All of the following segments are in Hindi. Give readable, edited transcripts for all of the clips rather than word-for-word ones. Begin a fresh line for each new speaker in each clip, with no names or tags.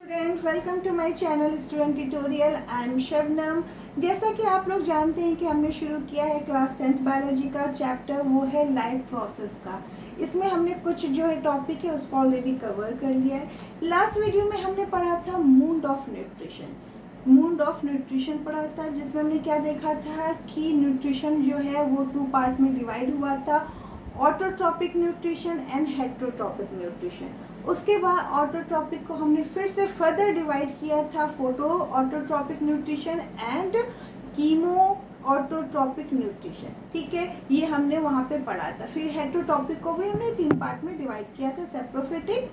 Friends, welcome to my channel student tutorial. I am Shabnam. जैसा कि आप लोग जानते हैं कि हमने शुरू किया है क्लास 10th बायोलॉजी का चैप्टर, वो है लाइफ प्रोसेस का। इसमें हमने कुछ जो है टॉपिक है उसको ऑलरेडी कवर कर लिया है। लास्ट वीडियो में हमने पढ़ा था मूड ऑफ न्यूट्रिशन पढ़ा था, जिसमें हमने क्या देखा था कि न्यूट्रिशन जो है वो 2 पार्ट में डिवाइड हुआ था, autotrophic nutrition and heterotrophic nutrition. उसके बाद ऑटोट्रॉपिक को हमने फिर से फर्दर डिवाइड किया था, photo autotrophic nutrition and chemo autotrophic nutrition. ठीक है, ये हमने वहाँ पे पढ़ा था। फिर हेटरोट्रॉपिक को भी हमने 3 पार्ट में डिवाइड किया था, सेप्रोफिटिक,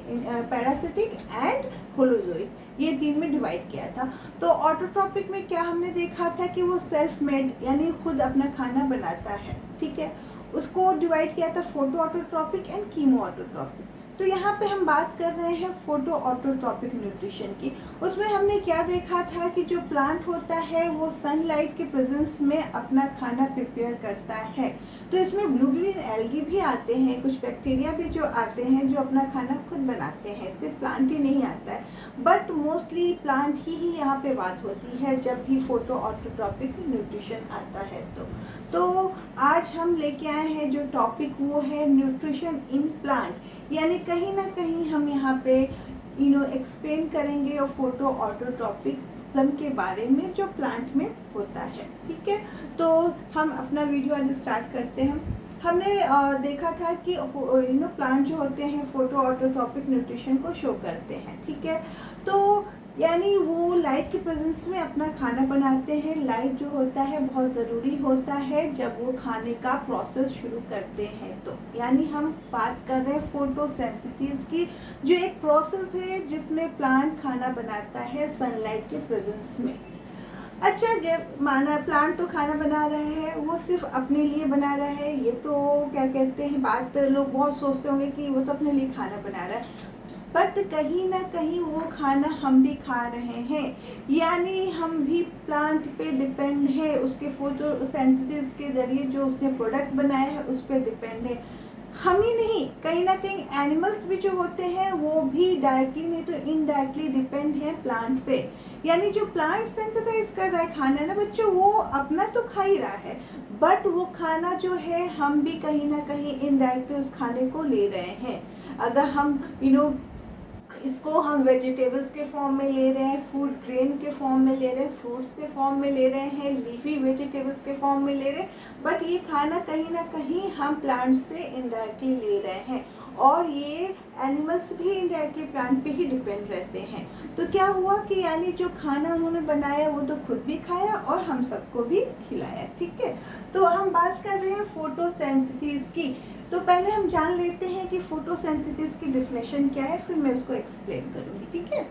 पैरासिटिक एंड होलोजोइक, ये 3 में डिवाइड किया था। तो ऑटोट्रॉपिक में क्या हमने देखा था कि वो सेल्फ मेड यानी खुद अपना खाना बनाता है। ठीक है, उसको डिवाइड किया था photo autotrophic and chemo autotrophic. तो यहाँ पे हम बात कर रहे हैं फोटो ऑटोट्रॉपिक न्यूट्रिशन की। उसमें हमने क्या देखा था कि जो प्लांट होता है वो सनलाइट के प्रेजेंस में अपना खाना प्रिपेयर करता है। तो इसमें ब्लू ग्रीन एल्गी भी आते हैं, कुछ बैक्टीरिया भी जो आते हैं जो अपना खाना खुद बनाते हैं, सिर्फ प्लांट ही नहीं आता है, बट मोस्टली प्लांट ही यहाँ पे बात होती है जब भी फोटो ऑटोट्रॉपिक न्यूट्रिशन आता है। तो आज हम लेके आए हैं जो टॉपिक वो है न्यूट्रिशन इन प्लांट, यानी कहीं ना कहीं हम यहाँ पे एक्सप्लेन करेंगे और फोटो ऑटोट्रॉपिज्म के बारे में जो प्लांट में होता है। ठीक है, तो हम अपना वीडियो आज स्टार्ट करते हैं। हमने देखा था कि प्लांट जो होते हैं फोटो ऑटोट्रॉपिक न्यूट्रिशन को शो करते हैं। ठीक है, तो यानी वो लाइट के प्रेजेंस में अपना खाना बनाते हैं। लाइट जो होता है बहुत ज़रूरी होता है जब वो खाने का प्रोसेस शुरू करते हैं। तो यानी हम बात कर रहे हैं फोटोसिंथेसिस की, जो एक प्रोसेस है जिसमें प्लांट खाना बनाता है सनलाइट के प्रेजेंस में। अच्छा, जब माना प्लांट तो खाना बना रहे हैं, वो सिर्फ अपने लिए बना रहा है, ये तो क्या कहते हैं बात, लोग बहुत सोचते होंगे कि वो तो अपने लिए खाना बना रहा है, बट कहीं ना कहीं वो खाना हम भी खा रहे हैं, यानी हम भी प्लांट पे डिपेंड है, उसके फोटोसिंथेसिस के जरिए जो उसने प्रोडक्ट बनाया है उस पर डिपेंड है। हम ही नहीं, कहीं ना कहीं एनिमल्स भी जो होते हैं वो भी डायरेक्टली नहीं तो इनडायरेक्टली डिपेंड है प्लांट पे। यानी जो प्लांट सिंथेसाइज कर रहा है खाना ना बच्चों, वो अपना तो खा ही रहा है, बट वो खाना जो है हम भी कहीं ना कहीं इनडायरेक्टली उस खाने को ले रहे हैं। अगर हम इसको हम वेजिटेबल्स के फॉर्म में ले रहे हैं, फूड ग्रेन के फॉर्म में ले रहे हैं, फ्रूट्स के फॉर्म में ले रहे हैं, लीफी वेजिटेबल्स के फॉर्म में ले रहे हैं, बट ये खाना कहीं ना कहीं हम प्लांट से इनडायरेक्टली ले रहे हैं, और ये एनिमल्स भी इनडायरेक्टली प्लांट पे ही डिपेंड रहते हैं। तो क्या हुआ कि यानी जो खाना उन्होंने बनाया वो तो खुद भी खाया और हम सबको भी खिलाया। ठीक है, तो हम बात कर रहे हैं फोटोसिंथेसिस की। तो पहले हम जान लेते हैं कि फोटोसिंथेसिस की डेफिनेशन क्या है, फिर मैं उसको एक्सप्लेन करूंगी। ठीक है,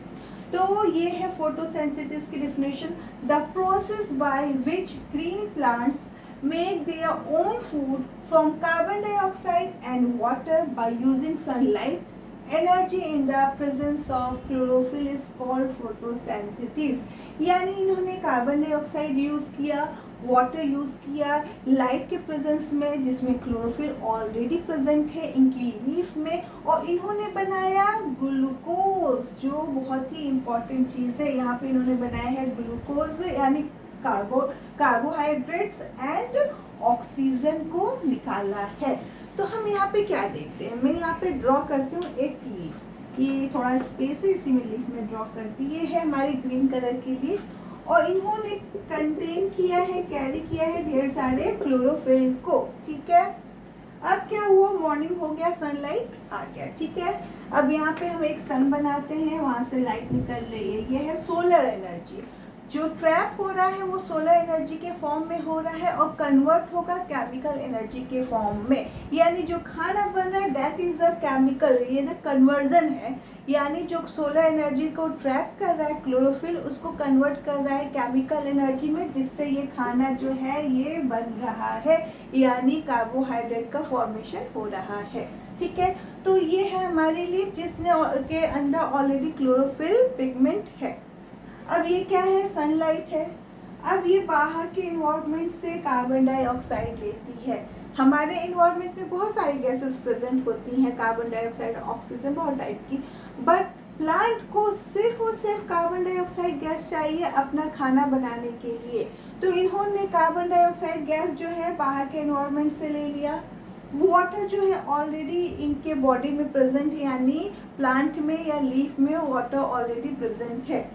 तो ये है फोटोसिंथेसिस की definition: the process by which green plants make their own food from carbon dioxide and water by using sunlight. Energy in the presence of chlorophyll is called photosynthesis. यानी इन्होंने कार्बन डाइऑक्साइड यूज़ किया, वाटर यूज़ किया, लाइट के प्रेजेंस में जिसमें क्लोरोफिल ऑलरेडी प्रेजेंट है इनकी लीफ में, और इन्होंने बनाया ग्लूकोज, जो बहुत ही इम्पॉर्टेंट चीज़ है। यहाँ पे इन्होंने बनाया है ग्लूकोज, यानी कार्बोहाइड्रेट्स एंड ऑक्सीजन को निकाला है। तो हम यहाँ पे क्या देखते हैं, मैं यहाँ पे ड्रॉ करती हूँ एक लीफ, ये थोड़ा स्पेस है इसी में लीफ में ड्रॉ करती, ये है हमारी ग्रीन कलर की लीफ, और इन्होंने कंटेन किया है, कैरी किया है ढेर सारे क्लोरोफिल को। ठीक है, अब क्या हुआ, मॉर्निंग हो गया, सनलाइट आ गया। ठीक है, अब यहाँ पे हम एक सन बनाते हैं, वहां से लाइट निकल रही है, ये है सोलर एनर्जी। जो ट्रैप हो रहा है वो सोलर एनर्जी के फॉर्म में हो रहा है और कन्वर्ट होगा केमिकल एनर्जी के फॉर्म में। यानी जो खाना बन रहा है दैट इज अ केमिकल, ये जो कन्वर्जन है, यानी जो सोलर एनर्जी को ट्रैप कर रहा है क्लोरोफिल, उसको कन्वर्ट कर रहा है केमिकल एनर्जी में, जिससे ये खाना जो है ये बन रहा है, यानी कार्बोहाइड्रेट का फॉर्मेशन हो रहा है। ठीक है, तो ये है हमारी लीफ जिसने के अंदर ऑलरेडी क्लोरोफिल पिगमेंट है। अब ये क्या है, सनलाइट है। अब ये बाहर के इन्वायरमेंट से कार्बन डाइऑक्साइड लेती है। हमारे इन्वायरमेंट में बहुत सारी गैसेस प्रेजेंट होती हैं, कार्बन डाइऑक्साइड, ऑक्सीजन, बहुत टाइप की, बट प्लांट को सिर्फ और सिर्फ कार्बन डाइऑक्साइड गैस चाहिए अपना खाना बनाने के लिए, तो इन्होंने कार्बन डाइऑक्साइड गैस जो है बाहर के एनवायरनमेंट से ले लिया। वाटर जो है ऑलरेडी इनके बॉडी में प्रेजेंट है, यानी प्लांट में या लीफ में वाटर ऑलरेडी प्रेजेंट है,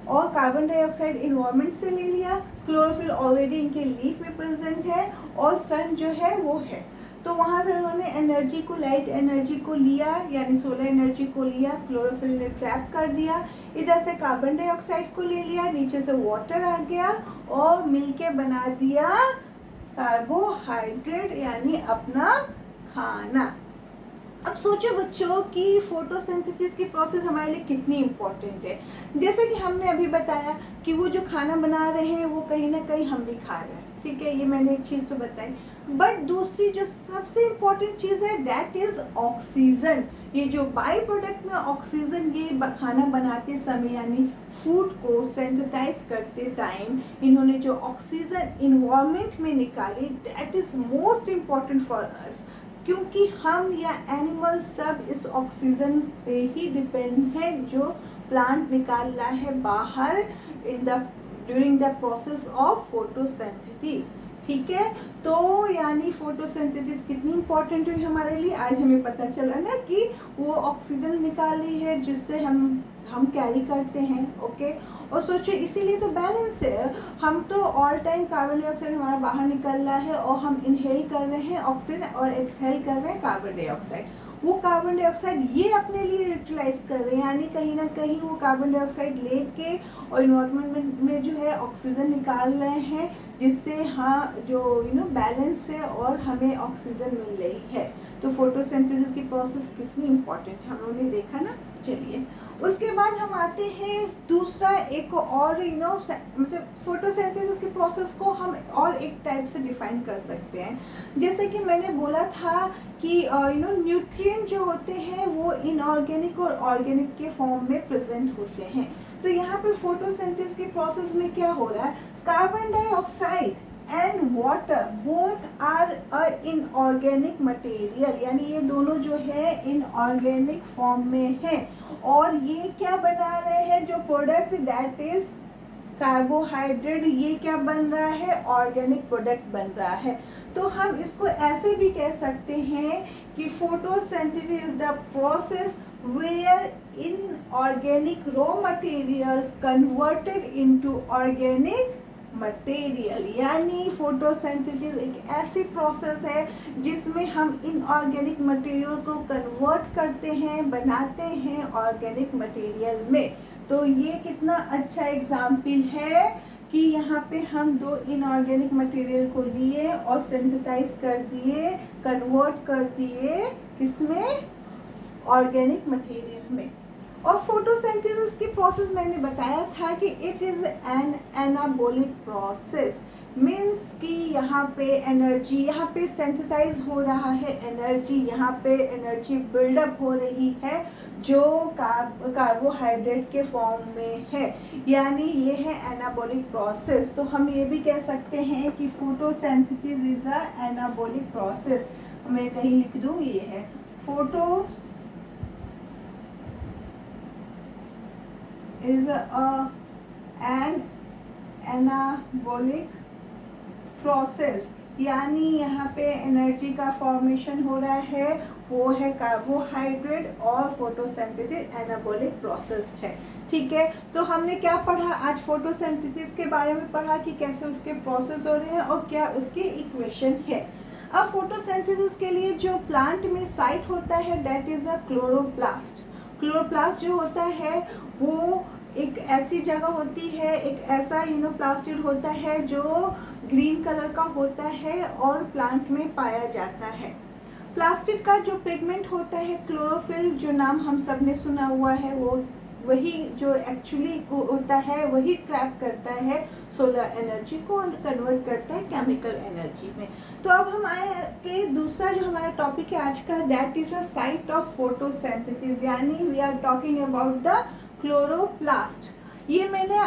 और कार्बन डाइऑक्साइड इन्वायरमेंट से ले लिया। क्लोरोफिल ऑलरेडी इनके लीफ में प्रेजेंट है, और सन जो है वो है, तो वहाँ से उन्होंने एनर्जी को, लाइट एनर्जी को लिया, यानी सोलर एनर्जी को लिया, क्लोरोफिल ने ट्रैप कर दिया, इधर से कार्बन डाइऑक्साइड को ले लिया, नीचे से वाटर आ गया और मिलके बना दिया कार्बोहाइड्रेट, यानी अपना खाना। अब सोचो बच्चों कि फोटोसिंथेसिस की प्रोसेस हमारे लिए कितनी इम्पोर्टेंट है। जैसे कि हमने अभी बताया कि वो जो खाना बना रहे हैं वो कहीं ना कहीं हम भी खा रहे हैं, ठीक है, ये मैंने एक चीज़ तो बताई। बट दूसरी जो सबसे इम्पोर्टेंट चीज़ है दैट इज़ ऑक्सीजन। ये जो बाई प्रोडक्ट में ऑक्सीजन, ये खाना बनाते समय यानी फूड को सिंथेसाइज करते टाइम इन्होंने जो ऑक्सीजन इन्वायरमेंट में निकाली, that is most important for us, क्योंकि हम या एनिमल सब इस ऑक्सीजन पे ही डिपेंड है जो प्लांट निकाल रहा है बाहर during the process of photosynthesis, ठीक है। तो यानी फोटोसिंथेसिस कितनी इंपॉर्टेंट हुई हमारे लिए, आज हमें पता चला ना कि वो ऑक्सीजन निकाली है जिससे हम कैरी करते हैं, ओके। और सोचो इसीलिए तो बैलेंस है, हम तो ऑल टाइम कार्बन डाइऑक्साइड हमारा बाहर निकल रहा है और हम इनहेल कर रहे हैं ऑक्सीजन और एक्सहेल कर रहे हैं कार्बन डाइऑक्साइड। वो कार्बन डाइऑक्साइड ये अपने लिए यूटिलाइज कर रहे हैं, यानी कहीं ना कहीं वो कार्बन डाइऑक्साइड लेके और इन्वायरमेंट में जो है ऑक्सीजन निकाल रहे हैं, जिससे हाँ जो बैलेंस है और हमें ऑक्सीजन मिल रही है। तो फोटोसिंथेसिस की प्रोसेस कितनी इम्पोर्टेंट है हम लोगों ने देखा ना। चलिए उसके बाद हम आते हैं दूसरा एक और मतलब फोटोसिंथेसिस की प्रोसेस को हम और एक टाइप से डिफाइन कर सकते हैं। जैसे कि मैंने बोला था कि न्यूट्रिएंट जो होते हैं वो इनऑर्गेनिक और ऑर्गेनिक के फॉर्म में प्रेजेंट होते हैं। तो यहाँ पे फोटोसिंथेसिस की प्रोसेस में क्या हो रहा है, carbon dioxide and water both are inorganic material, यानी ये दोनों जो है इनऑर्गेनिक फॉर्म में है, और ये क्या बना रहे हैं, जो प्रोडक्ट दैट इज कार्बोहाइड्रेट, ये क्या बन रहा है, ऑर्गेनिक प्रोडक्ट बन रहा है। तो हम इसको ऐसे भी कह सकते हैं कि photosynthesis is the process where inorganic raw material converted into organic material, यानी फोटोसिंथेसिस एक ऐसी प्रोसेस है जिसमें हम इनऑर्गेनिक मटेरियल को कन्वर्ट करते हैं, बनाते हैं ऑर्गेनिक मटेरियल में। तो ये कितना अच्छा एग्जाम्पल है कि यहाँ पे हम दो इनऑर्गेनिक मटेरियल को लिए और सिंथेसाइज कर दिए, कन्वर्ट कर दिए किसमें, ऑर्गेनिक मटेरियल में। और फोटोसिंथेसिस की प्रोसेस मैंने बताया था कि it is an anabolic process, means कि यहाँ पे एनर्जी, यहाँ पे सिंथेसाइज हो रहा है एनर्जी, यहाँ पे एनर्जी बिल्डअप हो रही है जो कार्बोहाइड्रेट के फॉर्म में है, यानी ये है एनाबॉलिक प्रोसेस। तो हम ये भी कह सकते हैं कि photosynthesis is a anabolic process. मैं कहीं लिख दूँ, ये है photo is an anabolic process, यानी यहाँ पे एनर्जी का फॉर्मेशन हो रहा है, वो है कार्बोहाइड्रेट, और फोटोसिंथेसिस एनाबॉलिक प्रोसेस है, ठीक है। तो हमने क्या पढ़ा आज, फोटोसिंथेसिस के बारे में पढ़ा कि कैसे उसके प्रोसेस हो रहे हैं और क्या उसकी इक्वेशन है। अब फोटोसिंथेसिस के लिए जो प्लांट में साइट होता है that is a chloroplast. Chloroplast जो होता है वो एक ऐसी जगह होती है, एक ऐसा प्लास्टिड होता है जो ग्रीन कलर का होता है और प्लांट में पाया जाता है। प्लास्टिड का जो पिगमेंट होता है क्लोरोफिल, जो नाम हम सब ने सुना हुआ है, वो वही जो एक्चुअली होता है वही ट्रैप करता है सोलर एनर्जी को और कन्वर्ट करता है केमिकल एनर्जी में। तो अब हम आए कि दूसरा जो हमारा टॉपिक है आज का, that is a site of photosynthesis, यानी we are talking about the chloroplast. ये मैंने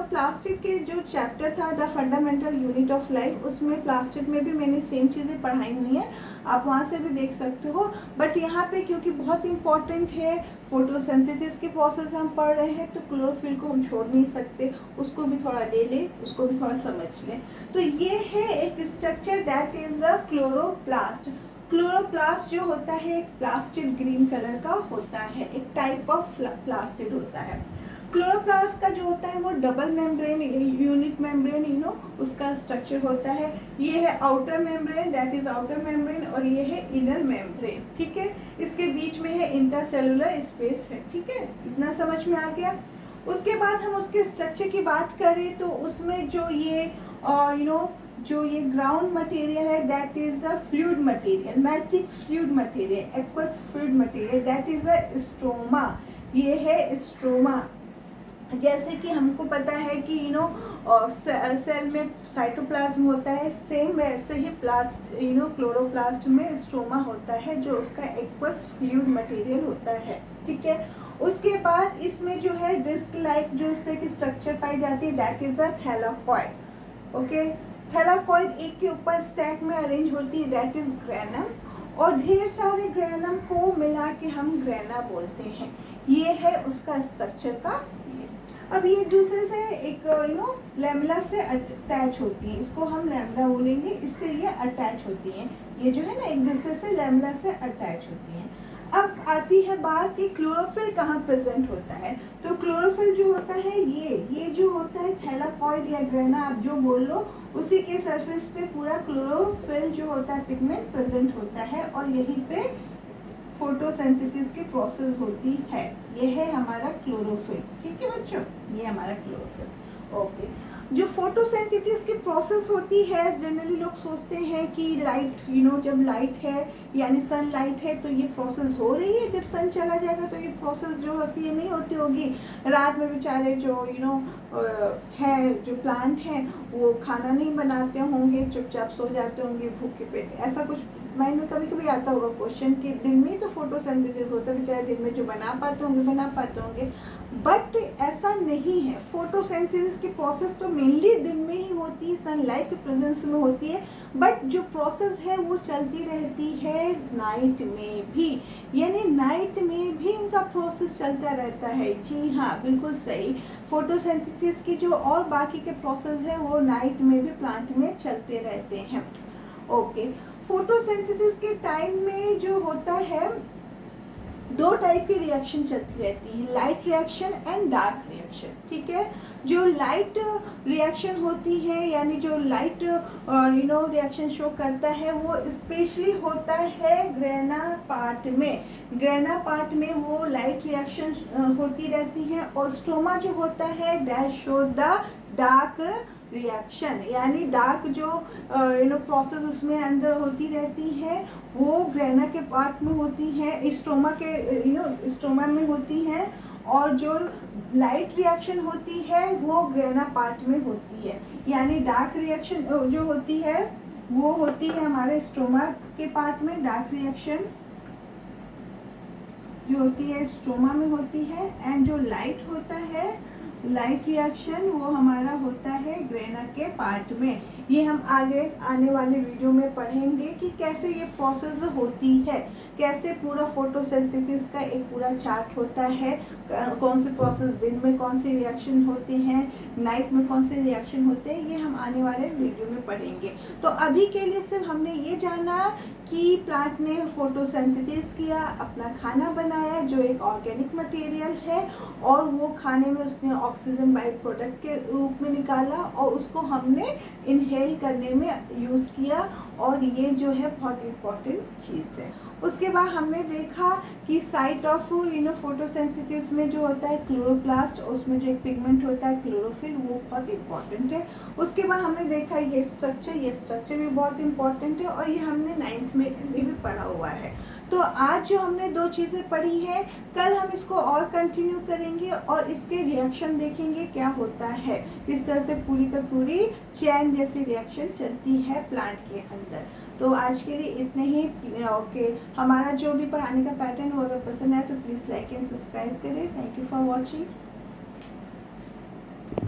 प्लास्टिक के जो चैप्टर था the fundamental unit of life, उसमें प्लास्टिक में भी मैंने सेम चीज़ें पढ़ाई हुई हैं। आप वहाँ से भी देख सकते हो। बट यहाँ पे क्योंकि बहुत इम्पॉर्टेंट है, फोटोसिंथेसिस के प्रोसेस हम पढ़ रहे हैं, तो क्लोरोफिल को हम छोड़ नहीं सकते, उसको भी थोड़ा ले लें, उसको भी थोड़ा समझ लें। तो ये है एक structure that is a chloroplast. Chloroplast जो होता है एक प्लास्टिड ग्रीन कलर का होता है, एक टाइप ऑफ प्लास्टिड होता है। क्लोरोप्लास्ट का जो होता है वो डबल मेम्ब्रेन यूनिट मेम्ब्रेन उसका स्ट्रक्चर होता है। ये है outer membrane, that is outer membrane, और ये है इनर मेम्ब्रेन, ठीक है। इसके बीच में है इंटरसेलुलर स्पेस है, ठीक है, इतना समझ में आ गया। उसके बाद हम उसके स्ट्रक्चर की बात करें तो उसमें जो ये जो ये ग्राउंड मटेरियल है that is a fluid material, matrix fluid material, aqueous fluid material, that is a stroma. ये है स्ट्रोमा। जैसे कि हमको पता है कि सेल में साइटोप्लाज्म होता है, सेम वैसे ही क्लोरोप्लास्ट में स्ट्रोमा होता है जो उसका एक्वस फ्लूइड मटेरियल होता है, ठीक है। उसके बाद इसमें जो है डिस्क लाइक जो इस तरह की स्ट्रक्चर पाई जाती है that is a thylakoid, okay. Thylakoid एक के ऊपर स्टैक में अरेंज होती है दैट इज ग्रेनम, और ढेर सारे ग्रेनम को मिला के हम ग्रेना बोलते हैं। ये है उसका स्ट्रक्चर का ये। अब ये दूसरे से एक लैमेला से अटैच होती है, इसको हम लैमेला बोलेंगे, इससे ये अटैच होती हैं, ये जो है ना एक दूसरे से लैमेला से अटैच होती हैं। अब आती है बात कि क्लोरोफिल कहाँ प्रेजेंट होता है। तो क्लोरोफिल जो होता है ये जो होता है थैलाकॉइड या ग्रेना, आप जो बोल लो, उसी के सरफेस पे पूरा क्लोरोफिल जो होता है पिगमेंट प्रेजेंट होता है, और यहीं पे फोटोसिंथेसिस की प्रोसेस होती है। ये है हमारा क्लोरोफिल, ठीक है बच्चों, ये हमारा क्लोरोफिल, ओके। जो फोटोसिंथेसिस की प्रोसेस होती है, जनरली लोग सोचते हैं कि लाइट जब लाइट है यानी सन लाइट है तो ये प्रोसेस हो रही है, जब सन चला जाएगा तो ये प्रोसेस जो होती है नहीं होती होगी। रात में बेचारे जो है जो प्लांट हैं वो खाना नहीं बनाते होंगे, चुपचाप सो जाते होंगे भूखे पेट, ऐसा कुछ माइंड में कभी कभी आता होगा क्वेश्चन कि दिन में तो फोटोसिंथेसिस होता है, बेचारे दिन में जो बना पाते होंगे, बट ऐसा नहीं है। फोटोसिंथेसिस की प्रोसेस तो मेनली दिन में ही होती है, सनलाइट के प्रेजेंस में होती है, बट जो प्रोसेस है वो चलती रहती है नाइट में भी, यानी नाइट में भी इनका प्रोसेस चलता रहता है। जी हाँ, बिल्कुल सही। फोटोसिंथेसिस की जो और बाकी के प्रोसेस है वो नाइट में भी प्लांट में चलते रहते हैं, ओके। फोटोसिंथेसिस के टाइम में जो होता है दो टाइप की रिएक्शन चलती रहती है, light reaction and dark reaction, ठीक है। जो लाइट रिएक्शन होती है यानी जो लाइट रिएक्शन शो करता है वो स्पेशली होता है ग्रेना पार्ट में। ग्रेना पार्ट में वो लाइट रिएक्शन होती रहती है, और स्ट्रोमा जो होता है that show the dark reaction, यानी डार्क जो प्रोसेस उसमें अंदर होती रहती है वो ग्रेना के पार्ट में होती है, स्ट्रोमा के स्ट्रोमा में होती है, और जो लाइट रिएक्शन होती है वो ग्रेना पार्ट में होती है। यानी डार्क रिएक्शन जो होती है वो होती है हमारे स्ट्रोमा के पार्ट में, डार्क रिएक्शन जो होती है स्ट्रोमा में होती है, एंड जो लाइट होता है लाइट रिएक्शन वो हमारा होता है ग्रेना के पार्ट में। ये हम आगे आने वाले वीडियो में पढ़ेंगे कि कैसे ये प्रोसेस होती है, कैसे पूरा फोटोसिंथेसिस का एक पूरा चार्ट होता है, कौन से प्रोसेस दिन में कौन से रिएक्शन होते हैं, नाइट में कौन से रिएक्शन होते हैं, ये हम आने वाले वीडियो में पढ़ेंगे। तो अभी के लिए सिर्फ हमने ये जाना कि प्लांट ने फोटोसिंथेसिस किया, अपना खाना बनाया जो एक ऑर्गेनिक मटेरियल है, और वो खाने में उसने ऑक्सीजन बाई प्रोडक्ट के रूप में निकाला, और उसको हमने इनहेल करने में यूज़ किया, और ये जो है बहुत इम्पॉर्टेंट चीज़ है। उसके बाद हमने देखा कि साइट ऑफ फोटोसिंथेसिस में जो होता है क्लोरोप्लास्ट, उसमें जो एक पिगमेंट होता है क्लोरोफिल, वो बहुत इम्पॉर्टेंट है। उसके बाद हमने देखा ये स्ट्रक्चर भी बहुत इम्पॉर्टेंट है, और ये हमने 9th में भी पढ़ा हुआ है। तो आज जो हमने दो चीज़ें पढ़ी हैं, कल हम इसको और कंटिन्यू करेंगे और इसके रिएक्शन देखेंगे क्या होता है, इस तरह से पूरी का पूरी चैन जैसी रिएक्शन चलती है प्लांट के अंदर। तो आज के लिए इतने ही, ओके। हमारा जो भी पढ़ाने का पैटर्न हो अगर पसंद आए तो प्लीज़ लाइक एंड सब्सक्राइब करें। Thank you for watching.